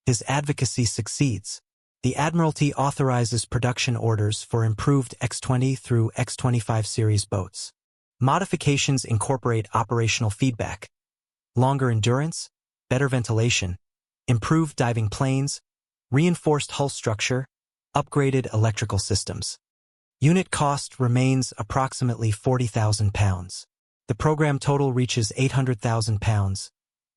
Speaker 1: His advocacy succeeds. The Admiralty authorizes production orders for improved X-20 through X-25 series boats. Modifications incorporate operational feedback, longer endurance, better ventilation, improved diving planes, reinforced hull structure, upgraded electrical systems. Unit cost remains approximately £40,000. The program total reaches £800,000,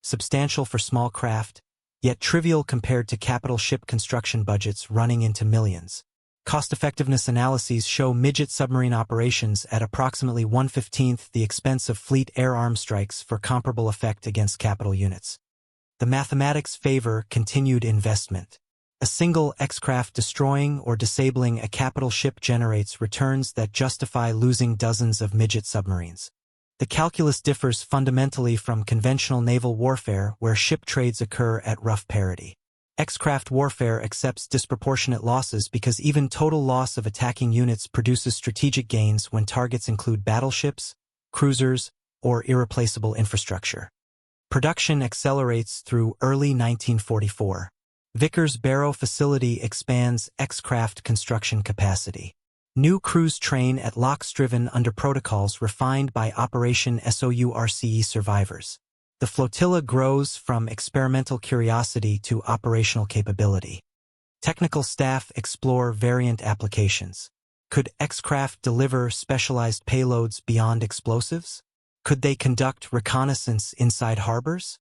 Speaker 1: substantial for small craft, yet trivial compared to capital ship construction budgets running into millions. Cost-effectiveness analyses show midget submarine operations at approximately 1/15 the expense of fleet air arm strikes for comparable effect against capital units. The mathematics favor continued investment. A single X-craft destroying or disabling a capital ship generates returns that justify losing dozens of midget submarines. The calculus differs fundamentally from conventional naval warfare where ship trades occur at rough parity. X-craft warfare accepts disproportionate losses because even total loss of attacking units produces strategic gains when targets include battleships, cruisers, or irreplaceable infrastructure. Production accelerates through early 1944. Vickers Barrow facility expands X-craft construction capacity. New crews train at locks driven under protocols refined by Operation SOURCE survivors. The flotilla grows from experimental curiosity to operational capability. Technical staff explore variant applications. Could X-craft deliver specialized payloads beyond explosives? Could they conduct reconnaissance inside harbors?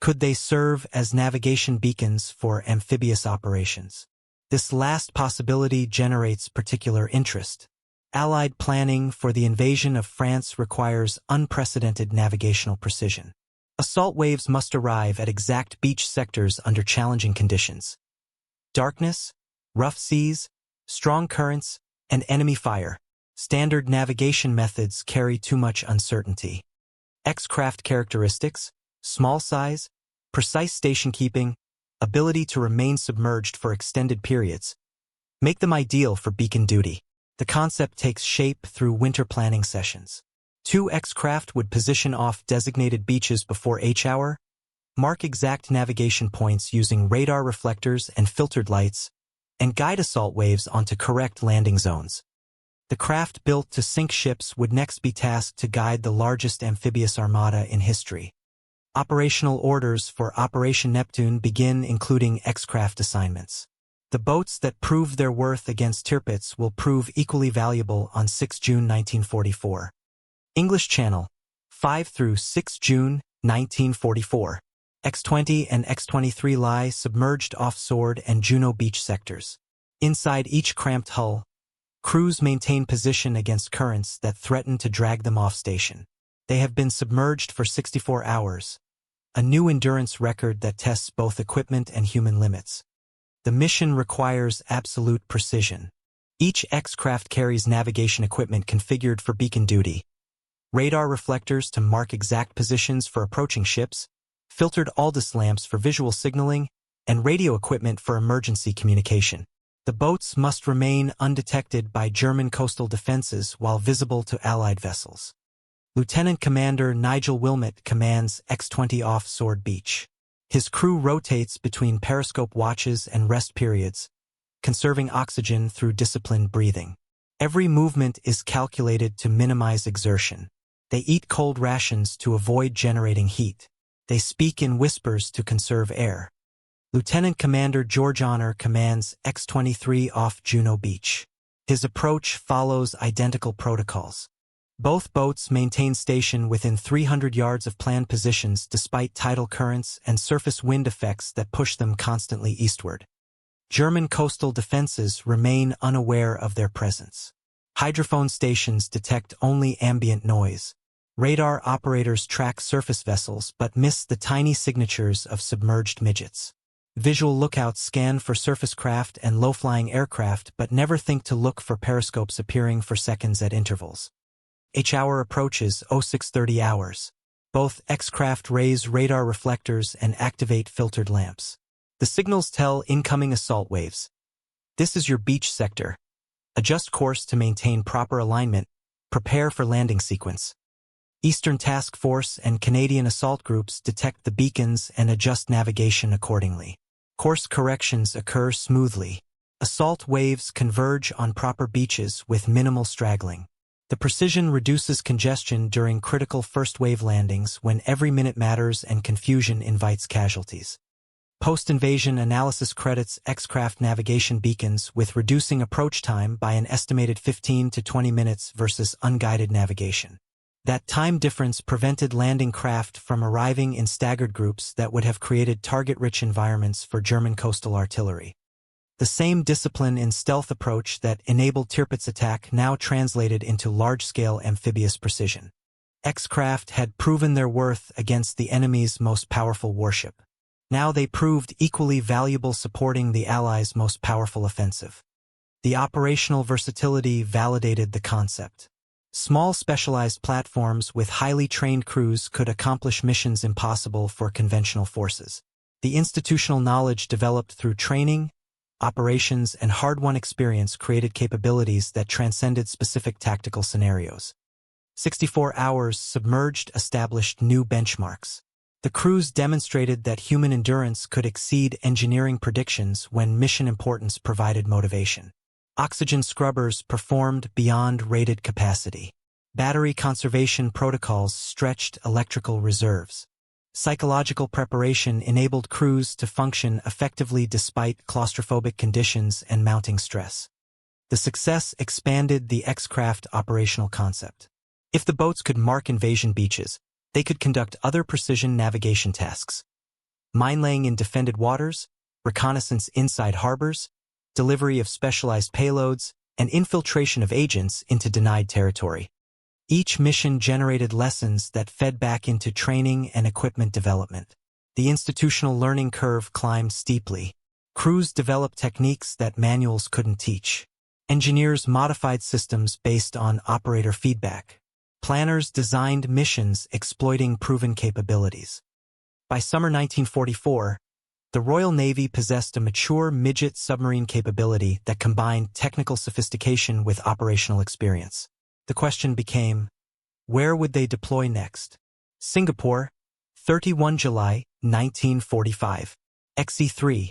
Speaker 1: Could they serve as navigation beacons for amphibious operations? This last possibility generates particular interest. Allied planning for the invasion of France requires unprecedented navigational precision. Assault waves must arrive at exact beach sectors under challenging conditions. Darkness, rough seas, strong currents, and enemy fire. Standard navigation methods carry too much uncertainty. X-craft characteristics, small size, precise station keeping, ability to remain submerged for extended periods, make them ideal for beacon duty. The concept takes shape through winter planning sessions. 2 X-craft would position off designated beaches before H-hour, mark exact navigation points using radar reflectors and filtered lights, and guide assault waves onto correct landing zones. The craft built to sink ships would next be tasked to guide the largest amphibious armada in history. Operational orders for Operation Neptune begin, including X-craft assignments. The boats that proved their worth against Tirpitz will prove equally valuable on 6 June 1944. English Channel, 5 through 6 June 1944. X-20 and X-23 lie submerged off Sword and Juno Beach sectors. Inside each cramped hull, crews maintain position against currents that threaten to drag them off station. They have been submerged for 64 hours, a new endurance record that tests both equipment and human limits. The mission requires absolute precision. Each X-craft carries navigation equipment configured for beacon duty, radar reflectors to mark exact positions for approaching ships, filtered Aldous lamps for visual signaling, and radio equipment for emergency communication. The boats must remain undetected by German coastal defenses while visible to Allied vessels. Lieutenant Commander Nigel Wilmot commands X-20 off Sword Beach. His crew rotates between periscope watches and rest periods, conserving oxygen through disciplined breathing. Every movement is calculated to minimize exertion. They eat cold rations to avoid generating heat. They speak in whispers to conserve air. Lieutenant Commander George Honor commands X-23 off Juno Beach. His approach follows identical protocols. Both boats maintain station within 300 yards of planned positions despite tidal currents and surface wind effects that push them constantly eastward. German coastal defenses remain unaware of their presence. Hydrophone stations detect only ambient noise. Radar operators track surface vessels but miss the tiny signatures of submerged midgets. Visual lookouts scan for surface craft and low-flying aircraft but never think to look for periscopes appearing for seconds at intervals. H-hour approaches 0630 hours. Both X-craft raise radar reflectors and activate filtered lamps. The signals tell incoming assault waves. This is your beach sector. Adjust course to maintain proper alignment. Prepare for landing sequence. Eastern Task Force and Canadian assault groups detect the beacons and adjust navigation accordingly. Course corrections occur smoothly. Assault waves converge on proper beaches with minimal straggling. The precision reduces congestion during critical first-wave landings when every minute matters and confusion invites casualties. Post-invasion analysis credits X-craft navigation beacons with reducing approach time by an estimated 15 to 20 minutes versus unguided navigation. That time difference prevented landing craft from arriving in staggered groups that would have created target-rich environments for German coastal artillery. The same discipline in stealth approach that enabled Tirpitz attack now translated into large-scale amphibious precision. X-craft had proven their worth against the enemy's most powerful warship. Now they proved equally valuable supporting the Allies' most powerful offensive. The operational versatility validated the concept. Small specialized platforms with highly trained crews could accomplish missions impossible for conventional forces. The institutional knowledge developed through training, operations, and hard-won experience created capabilities that transcended specific tactical scenarios. 64 hours submerged established new benchmarks. The crews demonstrated that human endurance could exceed engineering predictions when mission importance provided motivation. Oxygen scrubbers performed beyond rated capacity. Battery conservation protocols stretched electrical reserves. Psychological preparation enabled crews to function effectively despite claustrophobic conditions and mounting stress. The success expanded the X-craft operational concept. If the boats could mark invasion beaches, they could conduct other precision navigation tasks. Mine-laying in defended waters, reconnaissance inside harbors, delivery of specialized payloads, and infiltration of agents into denied territory. Each mission generated lessons that fed back into training and equipment development. The institutional learning curve climbed steeply. Crews developed techniques that manuals couldn't teach. Engineers modified systems based on operator feedback. Planners designed missions exploiting proven capabilities. By summer 1944, the Royal Navy possessed a mature midget submarine capability that combined technical sophistication with operational experience. The question became, where would they deploy next? Singapore, 31 July 1945. XE-3,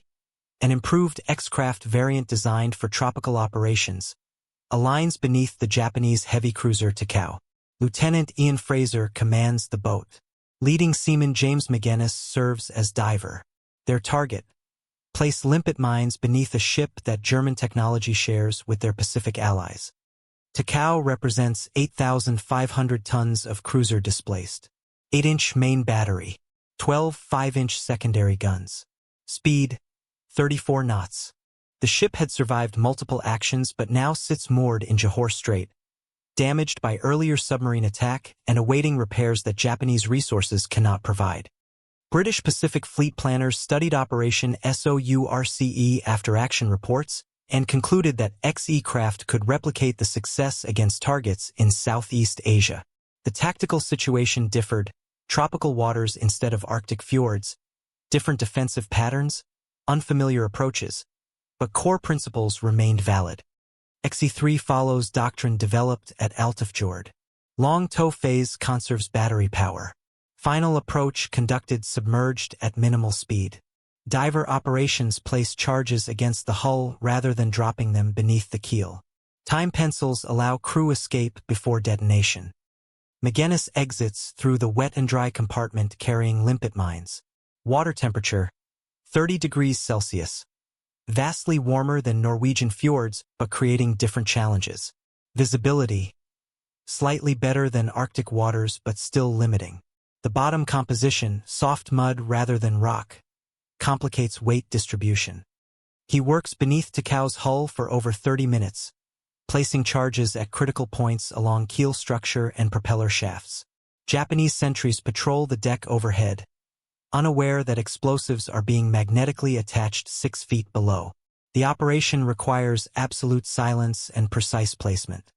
Speaker 1: an improved X-craft variant designed for tropical operations, aligns beneath the Japanese heavy cruiser Takao. Lieutenant Ian Fraser commands the boat. Leading seaman James McGuinness serves as diver. Their target: place limpet mines beneath a ship that German technology shares with their Pacific allies. Takao represents 8,500 tons of cruiser displaced. 8-inch main battery, 12 5-inch secondary guns. Speed, 34 knots. The ship had survived multiple actions but now sits moored in Johor Strait, damaged by earlier submarine attack and awaiting repairs that Japanese resources cannot provide. British Pacific Fleet planners studied Operation SOURCE after-action reports and concluded that XE craft could replicate the success against targets in Southeast Asia. The tactical situation differed: tropical waters instead of Arctic fjords, different defensive patterns, unfamiliar approaches, but core principles remained valid. XE-3 follows doctrine developed at Altafjord. Long tow phase conserves battery power. Final approach conducted submerged at minimal speed. Diver operations place charges against the hull rather than dropping them beneath the keel. Time pencils allow crew escape before detonation. McGuinness exits through the wet and dry compartment carrying limpet mines. Water temperature, 30 degrees Celsius. Vastly warmer than Norwegian fjords, but creating different challenges. Visibility, slightly better than Arctic waters but still limiting. The bottom composition, soft mud rather than rock, complicates weight distribution. He works beneath Takao's hull for over 30 minutes, placing charges at critical points along keel structure and propeller shafts. Japanese sentries patrol the deck overhead, unaware that explosives are being magnetically attached 6 feet below. The operation requires absolute silence and precise placement.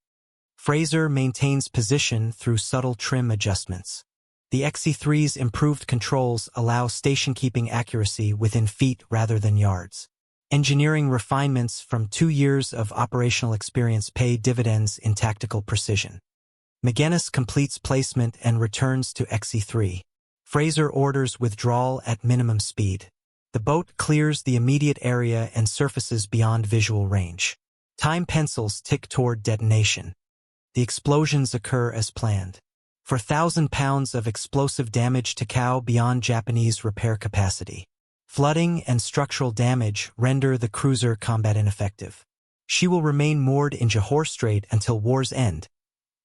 Speaker 1: Fraser maintains position through subtle trim adjustments. The XE-3's improved controls allow station-keeping accuracy within feet rather than yards. Engineering refinements from 2 years of operational experience pay dividends in tactical precision. McGuinness completes placement and returns to XE-3. Fraser orders withdrawal at minimum speed. The boat clears the immediate area and surfaces beyond visual range. Time pencils tick toward detonation. The explosions occur as planned. For 1,000 pounds of explosive damage Takao beyond Japanese repair capacity. Flooding and structural damage render the cruiser combat ineffective. She will remain moored in Johor Strait until war's end,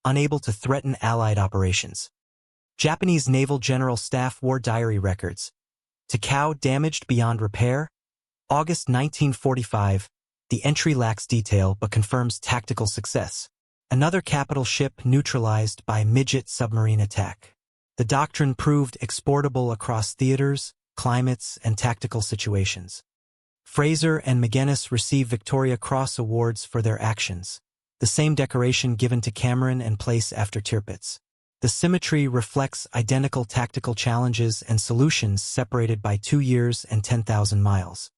Speaker 1: unable to threaten Allied operations. Japanese Naval General Staff War Diary records. Takao damaged beyond repair. August 1945. The entry lacks detail but confirms tactical success. Another capital ship neutralized by Midget submarine attack. The doctrine proved exportable across theaters, climates, and tactical situations. Fraser and McGuinness receive Victoria Cross awards for their actions, the same decoration given to Cameron and Place after Tirpitz. The symmetry reflects identical tactical challenges and solutions separated by 2 years and 10,000 miles.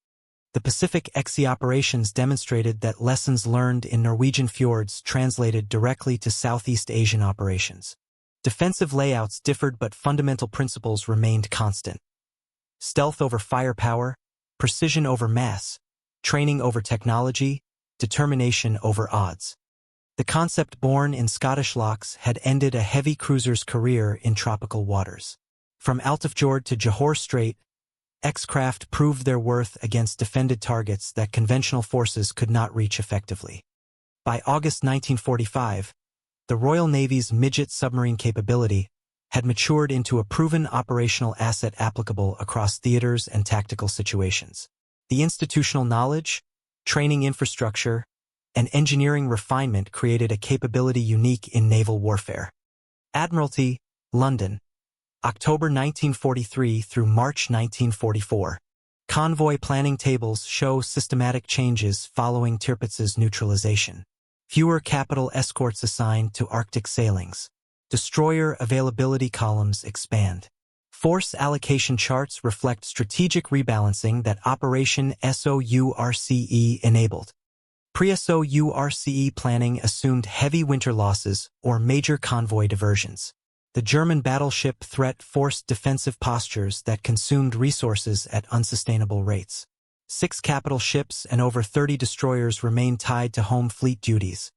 Speaker 1: The Pacific XE operations demonstrated that lessons learned in Norwegian fjords translated directly to Southeast Asian operations. Defensive layouts differed but fundamental principles remained constant. Stealth over firepower, precision over mass, training over technology, determination over odds. The concept born in Scottish locks had ended a heavy cruiser's career in tropical waters. From Altafjord to Johor Strait, X-craft proved their worth against defended targets that conventional forces could not reach effectively. By August 1945, the Royal Navy's Midget submarine capability had matured into a proven operational asset applicable across theaters and tactical situations. The institutional knowledge, training infrastructure, and engineering refinement created a capability unique in naval warfare. Admiralty, London, October 1943 through March 1944. Convoy planning tables show systematic changes following Tirpitz's neutralization. Fewer capital escorts assigned to Arctic sailings. Destroyer availability columns expand. Force allocation charts reflect strategic rebalancing that Operation SOURCE enabled. Pre-SOURCE planning assumed heavy winter losses or major convoy diversions. The German battleship threat forced defensive postures that consumed resources at unsustainable rates. 6 capital ships and over 30 destroyers remained tied to home fleet duties.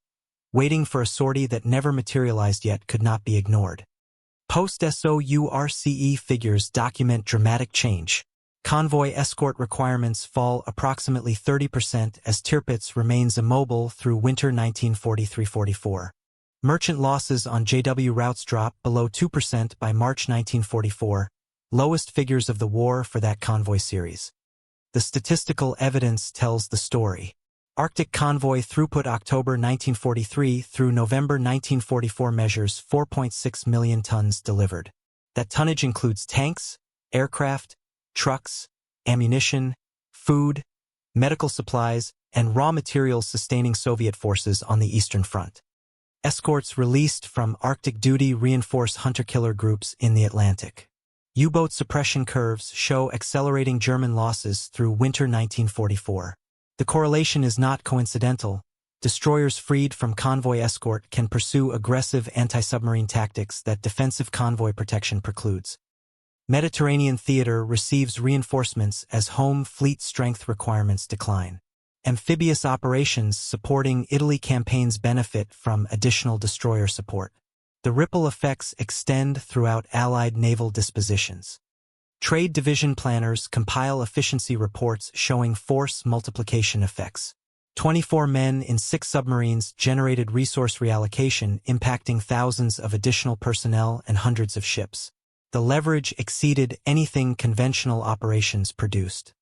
Speaker 1: Waiting for a sortie that never materialized yet could not be ignored. Post-SOURCE figures document dramatic change. Convoy escort requirements fall approximately 30% as Tirpitz remains immobile through winter 1943-44. Merchant losses on JW routes drop below 2% by March 1944, lowest figures of the war for that convoy series. The statistical evidence tells the story. Arctic convoy throughput October 1943 through November 1944 measures 4.6 million tons delivered. That tonnage includes tanks, aircraft, trucks, ammunition, food, medical supplies, and raw materials sustaining Soviet forces on the Eastern Front. Escorts released from Arctic duty reinforce hunter-killer groups in the Atlantic. U-boat suppression curves show accelerating German losses through winter 1944. The correlation is not coincidental. Destroyers freed from convoy escort can pursue aggressive anti-submarine tactics that defensive convoy protection precludes. Mediterranean theater receives reinforcements as home fleet strength requirements decline. Amphibious operations supporting Italy campaigns benefit from additional destroyer support. The ripple effects extend throughout Allied naval dispositions. Trade division planners compile efficiency reports showing force multiplication effects. 24 men in 6 submarines generated resource reallocation impacting thousands of additional personnel and hundreds of ships. The leverage exceeded anything conventional operations produced.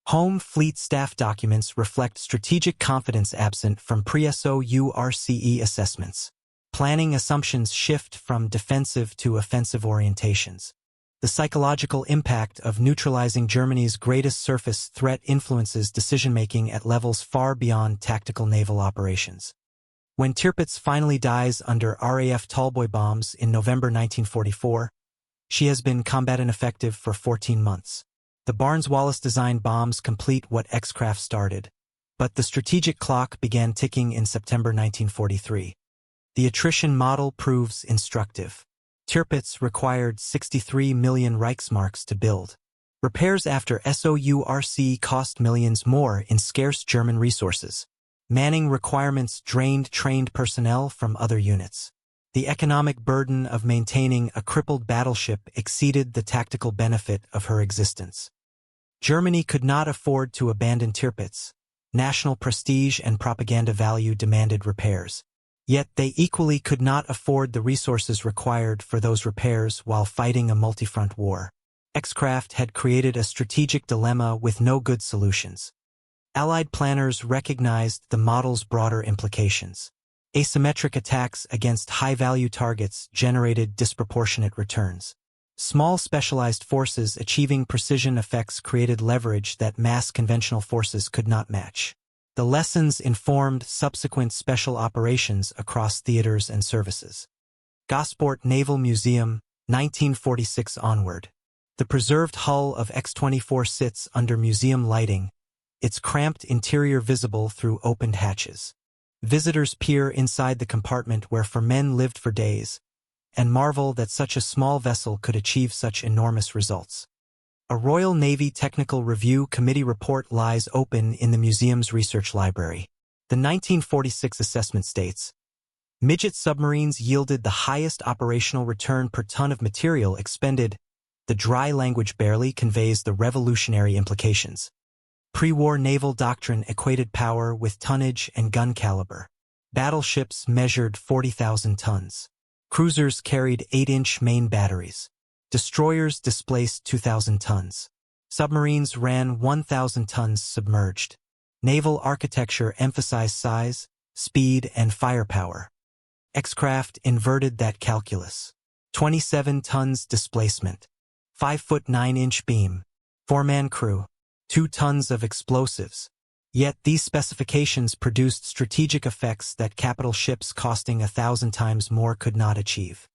Speaker 1: Home fleet staff documents reflect strategic confidence absent from pre-SOURCE assessments. Planning assumptions shift from defensive to offensive orientations. The psychological impact of neutralizing Germany's greatest surface threat influences decision-making at levels far beyond tactical naval operations. When Tirpitz finally dies under RAF Tallboy bombs in November 1944, she has been combat ineffective for 14 months. The Barnes-Wallis-designed bombs complete what X-Craft started, but the strategic clock began ticking in September 1943. The attrition model proves instructive. Tirpitz required 63 million Reichsmarks to build. Repairs after SOURCE cost millions more in scarce German resources. Manning requirements drained trained personnel from other units. The economic burden of maintaining a crippled battleship exceeded the tactical benefit of her existence. Germany could not afford to abandon Tirpitz. National prestige and propaganda value demanded repairs. Yet they equally could not afford the resources required for those repairs while fighting a multi-front war. X-Craft had created a strategic dilemma with no good solutions. Allied planners recognized the model's broader implications. Asymmetric attacks against high-value targets generated disproportionate returns. Small specialized forces achieving precision effects created leverage that mass conventional forces could not match. The lessons informed subsequent special operations across theaters and services. Gosport Naval Museum, 1946 onward. The preserved hull of X-24 sits under museum lighting, its cramped interior visible through opened hatches. Visitors peer inside the compartment where men lived for days, and marvel that such a small vessel could achieve such enormous results. A Royal Navy Technical Review Committee report lies open in the museum's research library. The 1946 assessment states, Midget submarines yielded the highest operational return per ton of material expended. The dry language barely conveys the revolutionary implications. Pre-war naval doctrine equated power with tonnage and gun caliber. Battleships measured 40,000 tons. Cruisers carried 8-inch main batteries. Destroyers displaced 2,000 tons. Submarines ran 1,000 tons submerged. Naval architecture emphasized size, speed, and firepower. X-craft inverted that calculus. 27 tons displacement. 5-foot 9-inch beam. 4-man crew. 2 tons of explosives. Yet these specifications produced strategic effects that capital ships costing 1,000 times more could not achieve.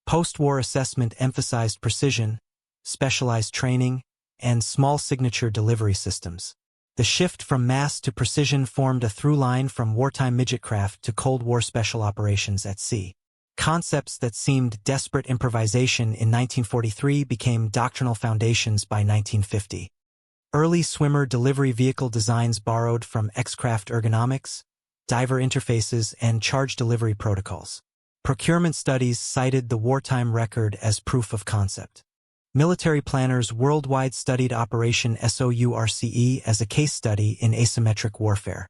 Speaker 1: Post-war assessment emphasized precision, specialized training, and small signature delivery systems. The shift from mass to precision formed a through line from wartime midget craft to Cold War special operations at sea. Concepts that seemed desperate improvisation in 1943 became doctrinal foundations by 1950. Early swimmer delivery vehicle designs borrowed from X-craft ergonomics, diver interfaces, and charge delivery protocols. Procurement studies cited the wartime record as proof of concept. Military planners worldwide studied Operation SOURCE as a case study in asymmetric warfare.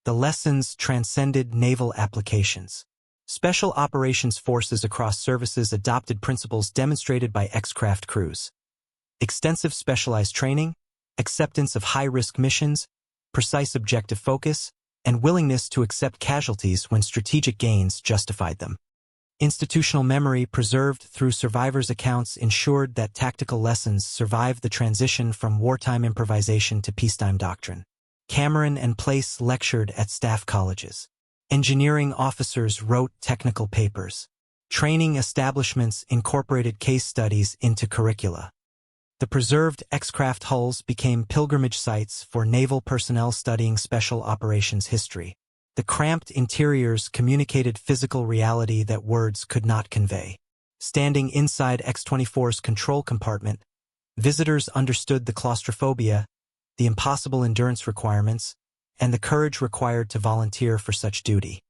Speaker 1: The lessons transcended naval applications. Special operations forces across services adopted principles demonstrated by X-craft crews. Extensive specialized training, acceptance of high-risk missions, precise objective focus, and willingness to accept casualties when strategic gains justified them. Institutional memory preserved through survivors' accounts ensured that tactical lessons survived the transition from wartime improvisation to peacetime doctrine. Cameron and Place lectured at staff colleges. Engineering officers wrote technical papers. Training establishments incorporated case studies into curricula. The preserved X-craft hulls became pilgrimage sites for naval personnel studying special operations history. The cramped interiors communicated physical reality that words could not convey. Standing inside X-24's control compartment, visitors understood the claustrophobia, the impossible endurance requirements, and the courage required to volunteer for such duty.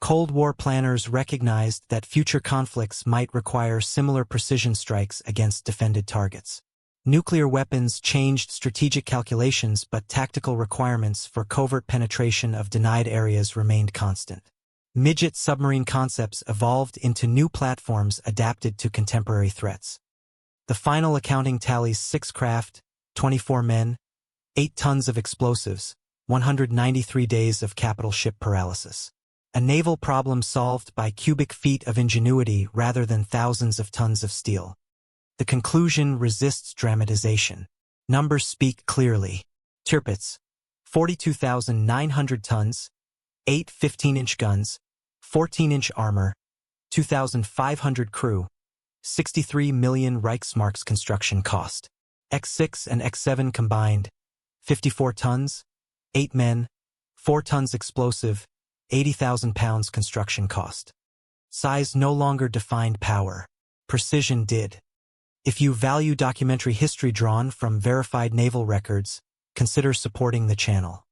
Speaker 1: Cold War planners recognized that future conflicts might require similar precision strikes against defended targets. Nuclear weapons changed strategic calculations, but tactical requirements for covert penetration of denied areas remained constant. Midget submarine concepts evolved into new platforms adapted to contemporary threats. The final accounting tallies 6 craft, 24 men, 8 tons of explosives, 193 days of capital ship paralysis. A naval problem solved by cubic feet of ingenuity rather than thousands of tons of steel. The conclusion resists dramatization. Numbers speak clearly. Tirpitz, 42,900 tons, 8 15-inch guns, 14-inch armor, 2,500 crew, 63 million Reichsmarks construction cost. X6 and X7 combined, 54 tons, 8 men, 4 tons explosive, 80,000 pounds construction cost. Size no longer defined power. Precision did. If you value documentary history drawn from verified naval records, consider supporting the channel.